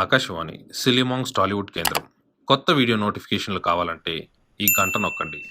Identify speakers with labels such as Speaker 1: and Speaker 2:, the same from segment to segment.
Speaker 1: ఆకాశవాణి సిలిమాంగ్స్ టాలీవుడ్ కేంద్రం. కొత్త వీడియో నోటిఫికేషన్లు కావాలంటే ఈ గంట నొక్కండి.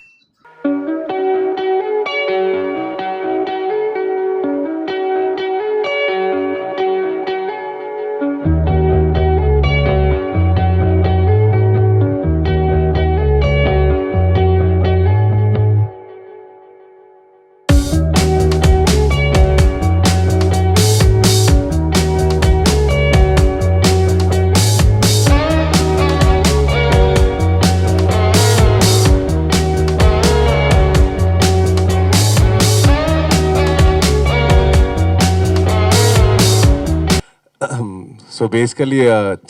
Speaker 2: So basically,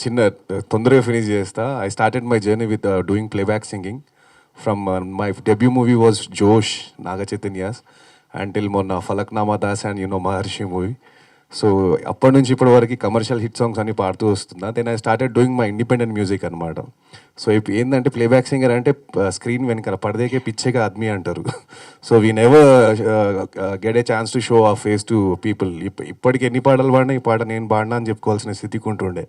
Speaker 2: chinna tondre finish chesta. I started my journey with doing playback singing. From my debut movie was Josh, Naga Chaitanya's, until monna Falaknama Das and Maharshi movie. So అప్పటి నుంచి ఇప్పటి వరకు commercial hit songs అని పాడుతూ వస్తున్నా. Then I started doing my independent music అనమాట. So ఇప్పుడు ఏంటంటే ప్లేబ్యాక్ సింగర్ అంటే స్క్రీన్ వెనకాల పడదేకే పిచ్చేగా ఆద్మీ అంటారు. So we never get a chance to show ఆ ఫేస్ టు పీపుల్. ఇప్పటికి ఎన్ని పాటలు పాడినా ఈ పాట నేను పాడినా అని చెప్పుకోవాల్సిన స్థితికి ఉంటుండే.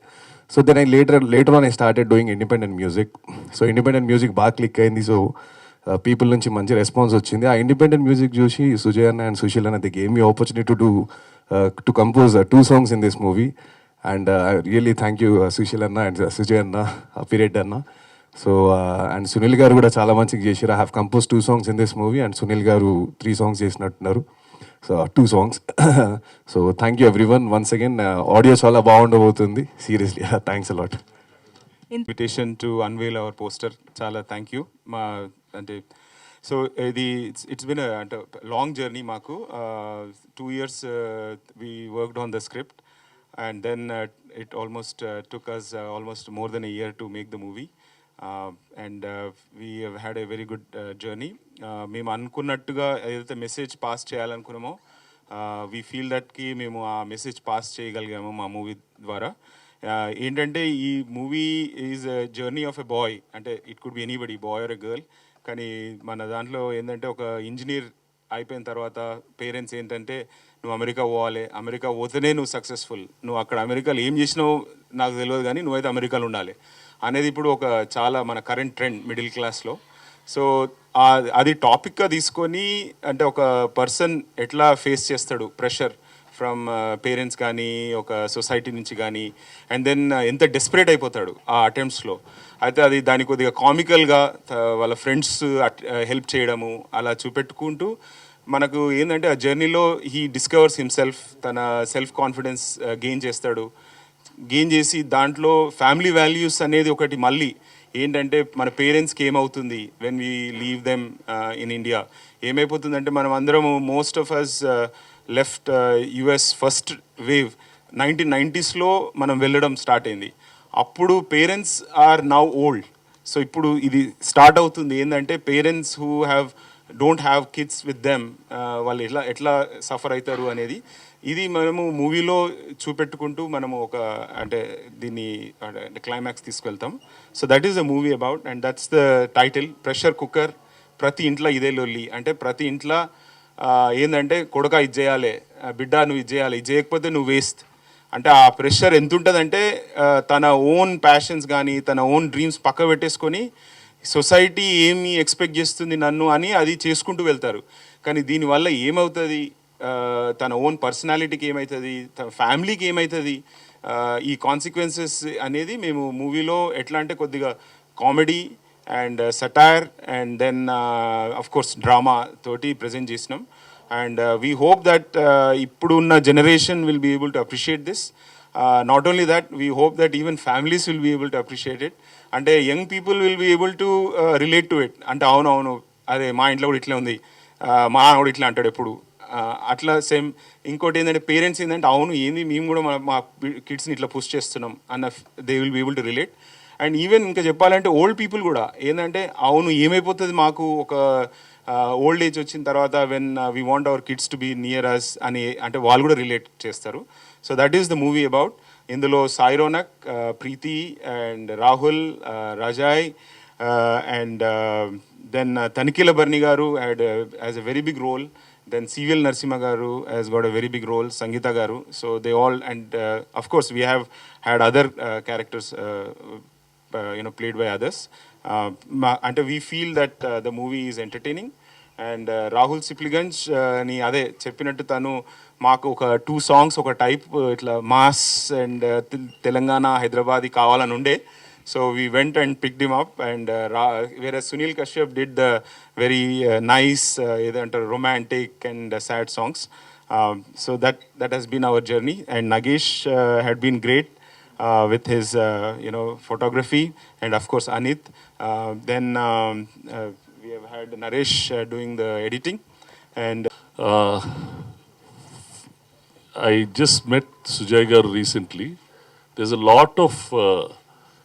Speaker 2: So then I later on I started doing independent music. So independent music బాగా క్లిక్ అయింది. సో పీపుల్ నుంచి మంచి రెస్పాన్స్ వచ్చింది. ఆ ఇండిపెండెంట్ మ్యూజిక్ చూసి సుజయ్ అన్న అండ్ సుశీల్ అన్న the game me opportunity to compose 2 songs in this movie, and I really thank you Sushil Anna and Sujay Anna, Pired Anna. So and Sunil garu kuda chaala manchiga chesharu. I have composed 2 songs in this movie and Sunil garu 3 songs chesinattunnaru. So 2 songs. So thank you everyone once again. Audio chaala baagundabotundi seriously. Thanks a lot.
Speaker 3: Invitation to unveil our poster, చాలా thank you. మా అంటే so ఇది it's been long journey మాకు. 2 years we worked on the script and then it almost took us almost more than a year to make the movie, and we have had a very good journey. మేము అనుకున్నట్టుగా ఏదైతే message pass చేయాలనుకున్నామో we feel that కి మేము ఆ message pass చేయగలిగాము మా movie ద్వారా. ఏంటంటే ఈ movie is a journey of a boy, అంటే it could be anybody, boy or a girl. కానీ మన దాంట్లో ఏంటంటే ఒక ఇంజనీర్ అయిపోయిన తర్వాత పేరెంట్స్ ఏంటంటే నువ్వు అమెరికా పోవాలి, అమెరికా పోతేనే నువ్వు సక్సెస్ఫుల్, నువ్వు అక్కడ అమెరికాలో ఏం చేసినావు నాకు తెలియదు కానీ నువ్వైతే అమెరికాలో ఉండాలి అనేది ఇప్పుడు ఒక చాలా మన కరెంట్ ట్రెండ్ మిడిల్ క్లాస్లో. సో అది టాపిక్గా తీసుకొని అంటే ఒక పర్సన్ ఎట్లా ఫేస్ చేస్తాడు ప్రెషర్ ఫ్రమ్ పేరెంట్స్ కానీ ఒక సొసైటీ నుంచి కానీ, అండ్ దెన్ ఎంత డెస్పరేట్ అయిపోతాడు ఆ అటెంప్ట్స్లో. అయితే అది దాని కొద్దిగా కామికల్గా వాళ్ళ ఫ్రెండ్స్ హెల్ప్ చేయడము అలా చూపెట్టుకుంటూ మనకు ఏంటంటే ఆ జర్నీలో హీ డిస్కవర్స్ హిమ్సెల్ఫ్, తన సెల్ఫ్ కాన్ఫిడెన్స్ గెయిన్ చేస్తాడు. గెయిన్ చేసి దాంట్లో ఫ్యామిలీ వాల్యూస్ అనేది ఒకటి మళ్ళీ ఏంటంటే మన పేరెంట్స్కి ఏమవుతుంది when we leave them in India, ఏమైపోతుందంటే మనం అందరము most of us left US first wave 1990sలో మనం వెళ్ళడం స్టార్ట్ అయింది. అప్పుడు parents are now old. So ఇప్పుడు ఇది స్టార్ట్ అవుతుంది ఏంటంటే parents who don't have kids with them వాళ్ళు ఎట్లా సఫర్ అవుతారు అనేది ఇది మనము మూవీలో చూపెట్టుకుంటూ మనము ఒక అంటే దీన్ని క్లైమాక్స్ తీసుకెళ్తాం. So that is the movie about, and that's the title, pressure cooker. ప్రతి ఇంట్లో ఇదే లొల్లి, అంటే ప్రతి ఇంట్లో ఏంటంటే కొడుక ఇది చేయాలి, బిడ్డ నువ్వు ఇది చేయాలి, ఇది చేయకపోతే నువ్వు వేస్ట్. అంటే ఆ ప్రెషర్ ఎంత ఉంటుందంటే తన ఓన్ ప్యాషన్స్ కానీ తన ఓన్ డ్రీమ్స్ పక్క పెట్టేసుకొని సొసైటీ ఏమి ఎక్స్పెక్ట్ చేస్తుంది నన్ను అని అది చేసుకుంటూ వెళ్తారు. కానీ దీనివల్ల ఏమవుతుంది, తన ఓన్ పర్సనాలిటీకి ఏమవుతుంది, తన ఫ్యామిలీకి ఏమవుతుంది, ఈ కాన్సిక్వెన్సెస్ అనేది మేము మూవీలో ఎట్లా అంటే కొద్దిగా comedy and satire and then of course drama తోటి ప్రజెంట్ చేసినాం. And we hope that ఇప్పుడున్న generation will be able to appreciate this. Not only that, we hope that even families will be able to appreciate it. అంటే young people will be able to relate to it. అంటే అవును అదే మా ఇంట్లో కూడా ఇట్లా ఉంది, మా నాన్న కూడా ఇట్లా అంటాడు ఎప్పుడు, అట్లా సేమ్. ఇంకోటి ఏంటంటే పేరెంట్స్ ఏంటంటే అవును ఏంది మేము కూడా మా కిడ్స్ని ఇట్లా పుష్ చేస్తున్నాం అన్న they will be able to relate. And even ఇంకా చెప్పాలంటే ఓల్డ్ పీపుల్ కూడా ఏంటంటే అవును ఏమైపోతుంది మాకు ఒక ఓల్డ్ ఏజ్ వచ్చిన తర్వాత when we want our kids to be near us అని అంటే వాళ్ళు కూడా రిలేట్ చేస్తారు. So that is the movie about. ఇందులో సాయి రోనక్, ప్రీతి అండ్ రాహుల్, రాజాయ్ అండ్ దెన్ తనిఖీల బర్ని గారు has a very big role. Then CVL Narasimha garu has got a very big role, Sangeeta garu. So they all, and of course we have had other characters played by others. And we feel that the movie is entertaining. And Rahul Sipligunj ని అదే చెప్పినట్టు తను మాకు ఒక 2 songs ఒక type ఇట్లా mass and Telangana Hyderabadi కావాలని ఉండే. So we went and picked him up and వేరే Sunil Kashyap did the very nice ఏదంటారు romantic and sad songs. So that he's been our journey. And Nagesh had been great with his photography, and of course Anit. Then we have had Naresh doing the editing, and
Speaker 4: I just met Sujay garu recently. There's a lot of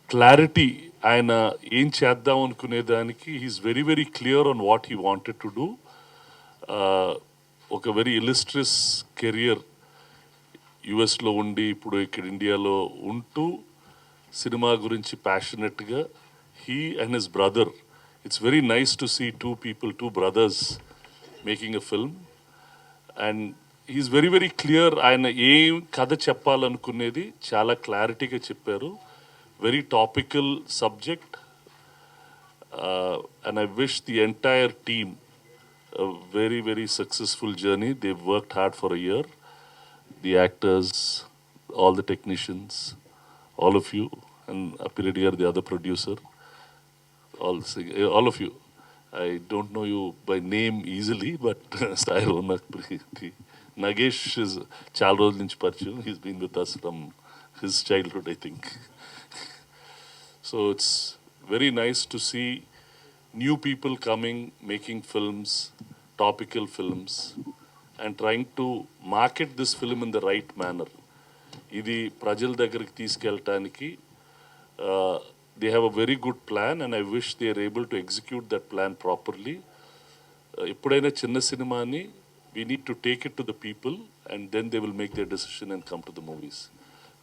Speaker 4: clarity. ఆయన ఏం చేద్దాం అనుకునే దానికి he's very very clear on what he wanted to do. ఒక very illustrious career యుఎస్లో ఉండి ఇప్పుడు ఇక్కడ ఇండియాలో ఉంటూ సినిమా గురించి ప్యాషనెట్గా he and his brother, it's very nice to see two brothers making a film. And he's very very clear. ఆయన ఏం కథ చెప్పాలనుకునేది చాలా క్లారిటీగా చెప్పారు. Very topical subject. And I wish the entire team a very very successful journey. They've worked hard for a year. The actors, all the technicians, all of you, and Apiredi are the other producer, all of you. I don't know you by name easily, but Sai Ronak Preeti. Nagesh is చాలా రోజుల నుంచి పరిచయం. He's been with us from his childhood, I think. So it's very nice to see new people coming, making films, topical films, and trying to market this film in the right manner. ఇది ప్రజల దగ్గరికి తీసుకెళ్ళటానికి they have a very good plan, and I wish they are able to execute that plan properly. ఎప్పుడైనా చిన్న సినిమాని we need to take it to the people, and then they will make their decision and come to the movies.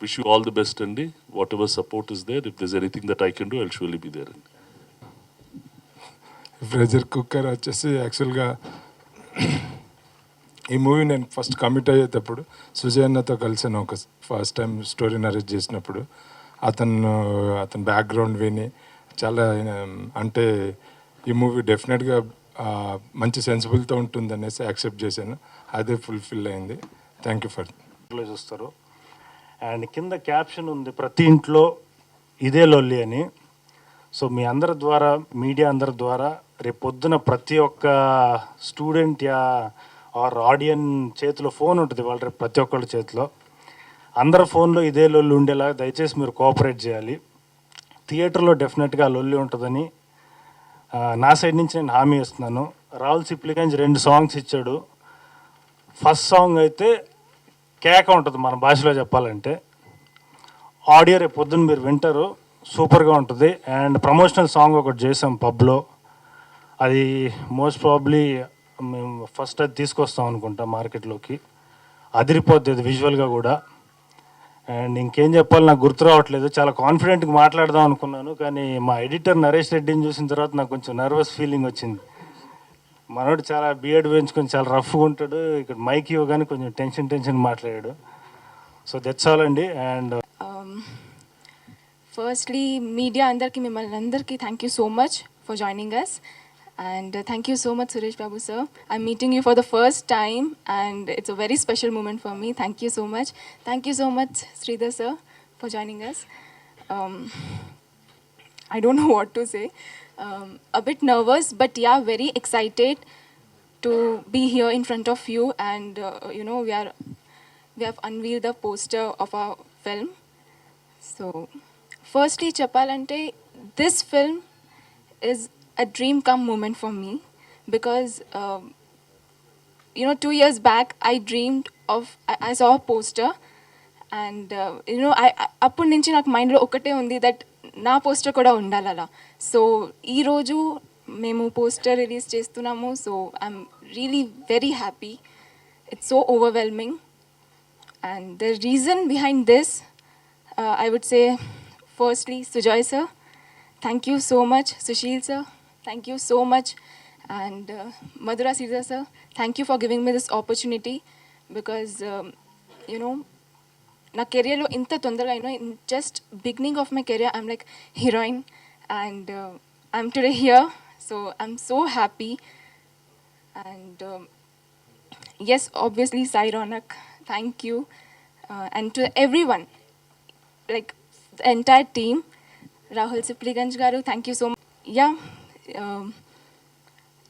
Speaker 4: Wish you all the best, Andy. Whatever support is there, if there's anything that I can do, I'll surely be there.
Speaker 5: Pressure cooker వచ్చేసి యాక్చువల్గా ఈ movie నేను first commit అయ్యేటప్పుడు సుజయ్ అన్నతో కలిసాను. ఒక first time story narrate చేసినప్పుడు అతని background విని చాలా అంటే ఈ మూవీ డెఫినెట్గా మంచి సెన్సిబుల్తో ఉంటుంది అనేసి యాక్సెప్ట్ చేశాను. అదే ఫుల్ఫిల్ అయింది. థ్యాంక్ యూ ఫర్
Speaker 6: చూస్తారు. అండ్ కింద క్యాప్షన్ ఉంది, ప్రతి ఇంట్లో ఇదే లొల్లి అని. సో మీ అందరి ద్వారా, మీడియా అందరి ద్వారా రేపు పొద్దున ప్రతి ఒక్క స్టూడెంట్ ఆర్ ఆడియన్ చేతిలో ఫోన్ ఉంటుంది. వాళ్ళు రేపు ప్రతి ఒక్కళ్ళ చేతిలో, అందరి ఫోన్లో ఇదే లొల్లి ఉండేలా దయచేసి మీరు కోఆపరేట్ చేయాలి. థియేటర్లో డెఫినెట్గా లొల్లి ఉంటుందని నా సైడ్ నుంచి నేను హామీ ఇస్తున్నాను. రాహుల్ సిప్లిగంజ్ 2 songs ఇచ్చాడు. ఫస్ట్ సాంగ్ అయితే కేక ఉంటుంది మన భాషలో చెప్పాలంటే. ఆడియో రేపు పొద్దున్న మీరు వింటారు, సూపర్గా ఉంటుంది. అండ్ ప్రమోషనల్ సాంగ్ ఒకటి చేసాం పబ్లో, అది మోస్ట్ ప్రాబ్లీ మేము ఫస్ట్ అది తీసుకొస్తాం అనుకుంటా మార్కెట్లోకి. అదిరిపోద్ది అది విజువల్గా కూడా. అండ్ ఇంకేం చెప్పాలి నాకు గుర్తు రావట్లేదు. చాలా కాన్ఫిడెంట్గా మాట్లాడదాం అనుకున్నాను, కానీ మా ఎడిటర్ నరేష్ రెడ్డిని చూసిన తర్వాత నాకు కొంచెం నర్వస్ ఫీలింగ్ వచ్చింది. మనోడు చాలా బియర్డ్ వేయించుకొని చాలా రఫ్గా ఉంటాడు, ఇక్కడ మైక్ ఇవ్వగానే కొంచెం టెన్షన్ మాట్లాడాడు. సో దట్స్ ఆల్ అండి. అండ్
Speaker 7: ఫస్ట్లీ మీడియా అందరికీ, మిమ్మల్ని అందరికీ thank you so much for joining us. And thank you so much, Suresh Babu sir. I'm meeting you for the first time, and it's a very special moment for me. Thank you so much. Thank you so much, Sridhar sir, for joining us. I don't know what to say. A bit nervous, but yeah, very excited to be here in front of you. And we have unveiled the poster of our film. So, firstly, Chapalante, this film is a dream come moment for me, because 2 years back I saw a poster, and అప్పటి నుంచి నాకు మైండ్లో ఒకటే ఉంది that నా poster కూడా ఉండాలి అలా. సో ఈరోజు మేము పోస్టర్ రిలీజ్ చేస్తున్నాము. So I'm really very happy. It's so overwhelming. And the reason behind this, I would say, firstly, Sujoy sir, thank you so much. Sushil sir, thank you so much. And Madhura Sridhar sir, thank you for giving me this opportunity, because నా కెరియర్లో ఇంత తొందరగా in just beginning of my career I'm like heroine and I'm today here so I'm so happy and yes, obviously Sai Ronak, thank you, and to everyone, like the entire team, Rahul Sipliganj garu, thank you so much. Yeah,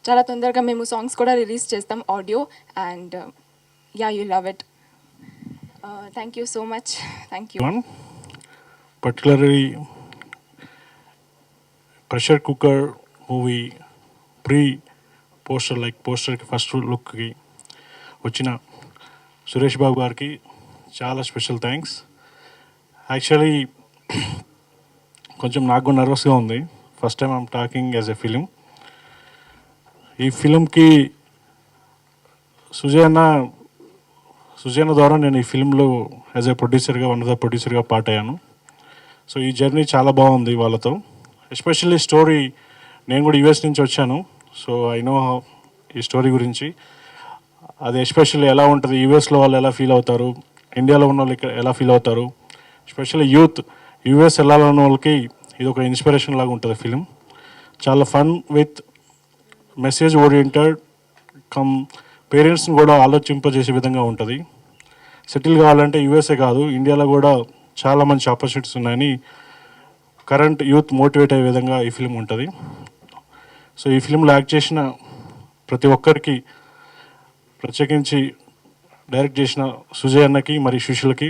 Speaker 7: చాలా తొందరగా మేము songs కూడా release చేస్తాం audio and yeah you love it thank you so much thank you
Speaker 8: particularly pressure cooker movie pre poster like poster ki first look ki వచ్చిన సురేష్ బాబు గారికి చాలా special thanks. Actually కొంచెం నాకు నర్వస్గా ఉంది. First time I'm talking as a film. ఈ ఫిలింకి సుజయ్ అన్న ద్వారా నేను ఈ ఫిలింలో యాజ్ ఎ ప్రొడ్యూసర్గా వన్ ఆఫ్ ద ప్రొడ్యూసర్గా పార్ట్ అయ్యాను. సో ఈ జర్నీ చాలా బాగుంది వాళ్ళతో. ఎస్పెషల్లీ స్టోరీ, నేను కూడా యూఎస్ నుంచి వచ్చాను, సో ఐ నో ఈ స్టోరీ గురించి. అది ఎస్పెషల్లీ ఎలా ఉంటుంది, యూఎస్లో వాళ్ళు ఎలా ఫీల్ అవుతారు, ఇండియాలో ఉన్న వాళ్ళు ఇక్కడ ఎలా ఫీల్ అవుతారు, ఎస్పెషల్లీ యూత్ యూఎస్ వెళ్ళాలన్న వాళ్ళకి ఇది ఒక ఇన్స్పిరేషన్ లాగా ఉంటుంది ఫిలిం. చాలా fun with message oriented come పేరెంట్స్ని కూడా ఆలోచింపజేసే విధంగా ఉంటుంది. సెటిల్ కావాలంటే యూఎస్ఏ కాదు, ఇండియాలో కూడా చాలా మంచి ఆపర్చునిటీస్ ఉన్నాయని కరెంట్ యూత్ మోటివేట్ అయ్యే విధంగా ఈ ఫిలిం ఉంటుంది. సో ఈ ఫిలింలో యాక్ట్ చేసిన ప్రతి ఒక్కరికి, ప్రత్యేకించి డైరెక్ట్ చేసిన సుజయ్ అన్నకి మరియు సుశీల్కి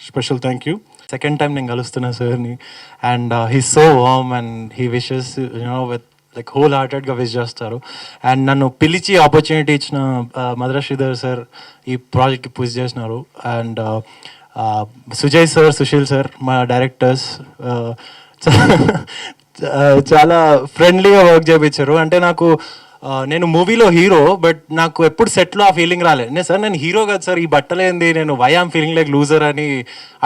Speaker 8: special thank you.
Speaker 9: Second time నేను కలుస్తున్నా సార్ని and he so warm and he wishes you know with like whole హార్టెడ్గా విష్ చేస్తారు. అండ్ నన్ను పిలిచి ఆపర్చునిటీ ఇచ్చిన మధుర శ్రీధర్ సార్ ఈ ప్రాజెక్ట్కి పుష్ చేసినారు. And Sujay sir, Sushil sir మా డైరెక్టర్స్ చాలా ఫ్రెండ్లీగా వర్క్ చేయించారు. అంటే నాకు నేను మూవీలో హీరో, బట్ నాకు ఎప్పుడు సెట్లో ఆ ఫీలింగ్ రాలేదు. నేను హీరో కదా సార్, ఈ బట్టలేంది, నేను why am feeling like loser అని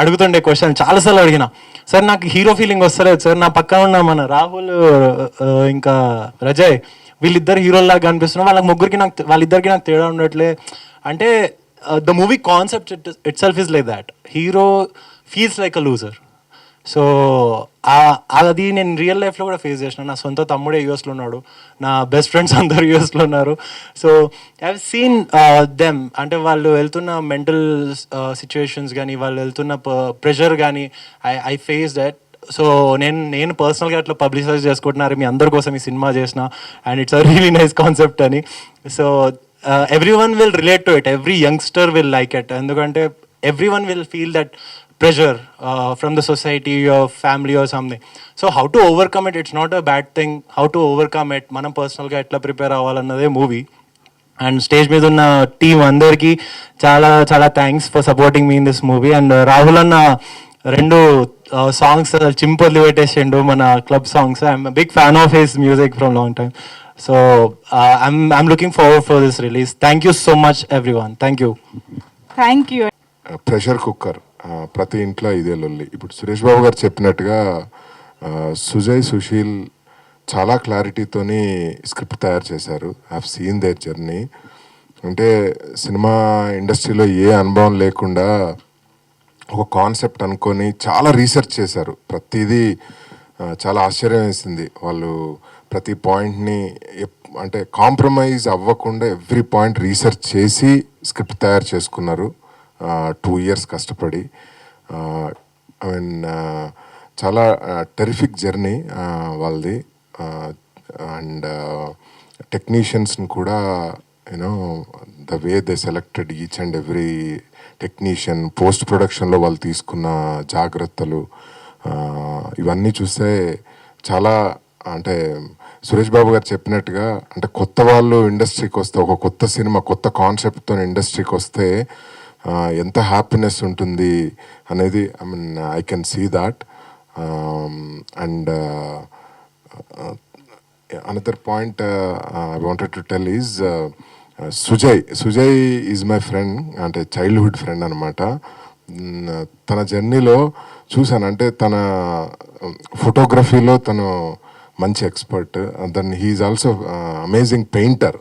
Speaker 9: అడుగుతుండే క్వశ్చన్ చాలాసార్లు అడిగిన. సార్ నాకు హీరో ఫీలింగ్ వస్తలేదు సార్, నా పక్కన ఉన్న మన రాహుల్ ఇంకా రజయ్ వీళ్ళిద్దరు హీరోలాగా కనిపిస్తున్నారు, వాళ్ళిద్దరికి నాకు తేడా ఉండట్లే. అంటే the movie concept it self is like that, hero feels like a loser. So అది నేను రియల్ లైఫ్లో కూడా ఫేస్ చేసిన. నా సొంత తమ్ముడే యూఎస్లో ఉన్నాడు, నా బెస్ట్ ఫ్రెండ్స్ అందరూ యూఎస్లో ఉన్నారు. So I have seen them, అంటే వాళ్ళు వెళ్తున్న మెంటల్ సిచ్యువేషన్స్ కానీ, వాళ్ళు వెళ్తున్న ప్రెషర్ కానీ ఐ ఫేస్ దట్. సో నేను పర్సనల్గా అట్లా పబ్లిసైజ్ చేసుకుంటున్నారు మీ అందరి కోసం ఈ సినిమా చేసిన, and it's a really nice concept అని. So everyone will relate to it, every youngster will like it, ఎందుకంటే everyone will feel that pressure from the society or family or something. So how to overcome it, it's not a bad thing. How to overcome it, manam personal ga etla prepare avvalannade movie. And stage మీద ఉన్న team అందరికి చాలా చాలా thanks for supporting me in this movie. And Rahul అన్న 2 songs చింపొద్దు పెట్టేసిండు, మన club songs. I'm big fan of his music from long time. So I'm looking forward for this release. Thank you so much everyone. Thank you.
Speaker 10: Pressure cooker ప్రతి ఇంట్లో ఇదే లొల్లి. ఇప్పుడు సురేష్ బాబు గారు చెప్పినట్టుగా సుజయ్, సుశీల్ చాలా క్లారిటీతోని స్క్రిప్ట్ తయారు చేశారు. I have seen their journey. అంటే సినిమా ఇండస్ట్రీలో ఏ అనుభవం లేకుండా ఒక కాన్సెప్ట్ అనుకొని చాలా రీసెర్చ్ చేశారు. ప్రతిదీ చాలా ఆశ్చర్యం వేసింది. వాళ్ళు ప్రతి పాయింట్ని అంటే కాంప్రమైజ్ అవ్వకుండా ఎవ్రీ పాయింట్ రీసెర్చ్ చేసి స్క్రిప్ట్ తయారు చేసుకున్నారు 2 years కష్టపడి. ఐ మీన్ చాలా టెరిఫిక్ జర్నీ వాళ్ళది. అండ్ టెక్నీషియన్స్ని కూడా you know the way they selected each and every technician, post ప్రొడక్షన్లో వాళ్ళు తీసుకున్న జాగ్రత్తలు, ఇవన్నీ చూస్తే చాలా అంటే సురేష్ బాబు గారు చెప్పినట్టుగా అంటే కొత్త వాళ్ళు ఇండస్ట్రీకి వస్తే, ఒక కొత్త సినిమా కొత్త కాన్సెప్ట్తో ఇండస్ట్రీకి వస్తే ఎంత హ్యాపీనెస్ ఉంటుంది అనేది I mean I can see that. And another point I wanted to tell is Sujay is my friend, అంటే చైల్డ్హుడ్ ఫ్రెండ్ అనమాట. తన జర్నీలో చూశాను, అంటే తన ఫోటోగ్రఫీలో తను మంచి expert. Then he is also amazing painter.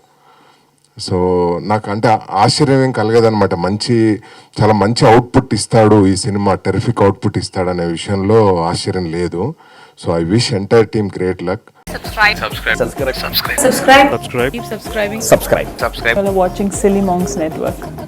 Speaker 10: So నాకు అంటే ఆశ్చర్యం ఏం కలగదనమాట. చాలా మంచి అవుట్పుట్ ఇస్తాడు ఈ సినిమా, టెరిఫిక్ అవుట్పుట్ ఇస్తాడు అనే విషయంలో ఆశ్చర్యం లేదు. So I wish entire team great luck.
Speaker 11: Subscribe. Keep subscribing. Subscribe. You're watching Silly Monks Network.